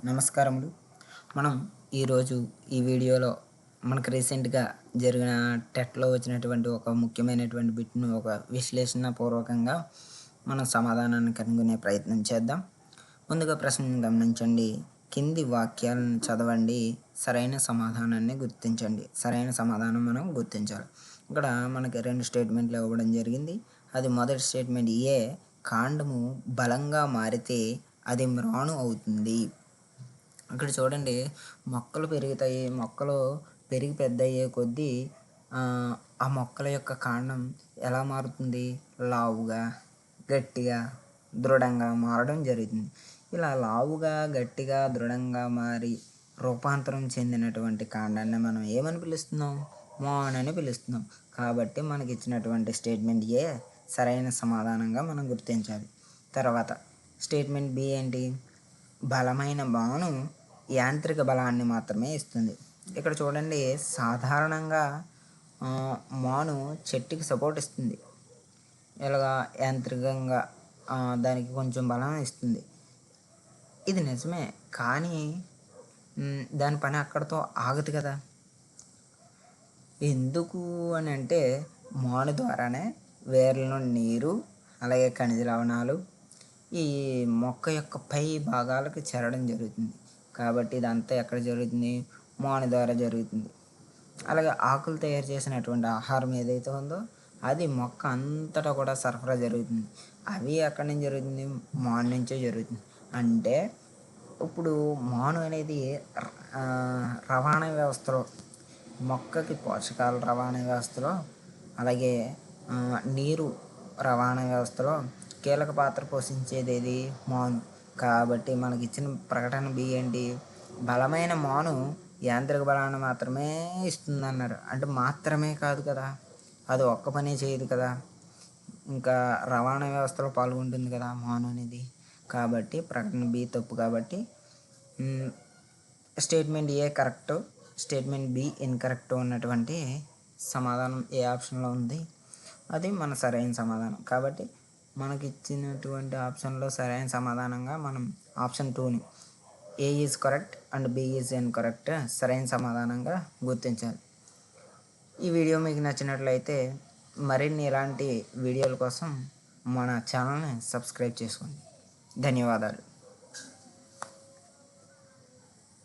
నమస్కారములు. మనం ఈరోజు ఈ వీడియోలో మనకు రీసెంట్‌గా జరిగిన టెట్‌లో వచ్చినటువంటి ఒక ముఖ్యమైనటువంటి బిట్‌ను ఒక విశ్లేషణ పూర్వకంగా మనం సమాధానాన్ని కనుగొనే ప్రయత్నం చేద్దాం. ముందుగా ప్రశ్నను గమనించండి. కింది వాక్యాలను చదవండి. సరైన సమాధానాన్ని గుర్తించండి. సరైన సమాధానం మనం గుర్తించాలి. ఇక్కడ మనకి 2 స్టేట్మెంట్లు ఇవ్వడం జరిగింది. అది మొదటి స్టేట్మెంట్ ఏ కాండము బలంగా మారితే అది మ్రాను అవుతుంది. ఇక్కడ చూడండి, మొక్కలు పెరుగుతాయి. మొక్కలు పెరిగి పెద్దయ్యే కొద్దీ ఆ మొక్కల యొక్క కాండం ఎలా మారుతుంది? లావుగా, గట్టిగా, దృఢంగా మారడం జరుగుతుంది. ఇలా లావుగా, గట్టిగా, దృఢంగా మారి రూపాంతరం చెందినటువంటి కాండాన్ని మనం ఏమని పిలుస్తున్నాం? మాన్ అని పిలుస్తున్నాం. కాబట్టి మనకిచ్చినటువంటి స్టేట్మెంట్ ఏ సరైన సమాధానంగా మనం గుర్తించాలి. తర్వాత స్టేట్మెంట్ బి ఏంటి? బలమైన మాను యాంత్రిక బలాన్ని మాత్రమే ఇస్తుంది. ఇక్కడ చూడండి, సాధారణంగా మాను చెట్టుకి సపోర్ట్ ఇస్తుంది. ఇలాగా యాంత్రికంగా దానికి కొంచెం బలం ఇస్తుంది. ఇది నిజమే. కానీ దాని పని అక్కడితో ఆగదు కదా! ఎందుకు అని అంటే, మాను ద్వారానే వేర్ల నుండి నీరు, అలాగే ఖనిజ లవణాలు ఈ మొక్క యొక్క పై భాగాలకు చేరడం జరుగుతుంది. కాబట్టి ఇదంతా ఎక్కడ జరుగుతుంది? మాను ద్వారా జరుగుతుంది. అలాగే ఆకులు తయారు చేసినటువంటి ఆహారం ఏదైతే ఉందో అది మొక్క అంతటా కూడా సరఫరా జరుగుతుంది. అవి ఎక్కడి నుంచి జరుగుతుంది? మాను నుంచే జరుగుతుంది. అంటే ఇప్పుడు మాను అనేది రవాణా వ్యవస్థలో, మొక్కకి పోషకాల రవాణా వ్యవస్థలో, అలాగే నీరు రవాణా వ్యవస్థలో కీలక పాత్ర పోషించేది ఏది? మాను. కాబట్టి మనకిచ్చిన ప్రకటన బి ఏంటి? బలమైన మాను యాంత్రిక బలాన్ని మాత్రమే ఇస్తుందన్నారు. అంటే మాత్రమే కాదు కదా, అది ఒక్క పనే చేయదు కదా, ఇంకా రవాణా వ్యవస్థలో పాల్గొంటుంది కదా మాను అనేది. కాబట్టి ప్రకటన బి తప్పు. కాబట్టి స్టేట్మెంట్ ఏ కరెక్ట్, స్టేట్మెంట్ బి ఇన్కరెక్ట్ ఉన్నటువంటి సమాధానం ఏ ఆప్షన్లో ఉంది, అది మన సరైన సమాధానం. కాబట్టి మనకిచ్చినటువంటి ఆప్షన్లో సరైన సమాధానంగా మనం ఆప్షన్ 2ని A is correct and B is incorrect సరైన సమాధానంగా గుర్తించాలి. ఈ వీడియో మీకు నచ్చినట్లయితే మరిన్ని ఇలాంటి వీడియోల కోసం మన ఛానల్ని సబ్స్క్రైబ్ చేసుకోండి. ధన్యవాదాలు.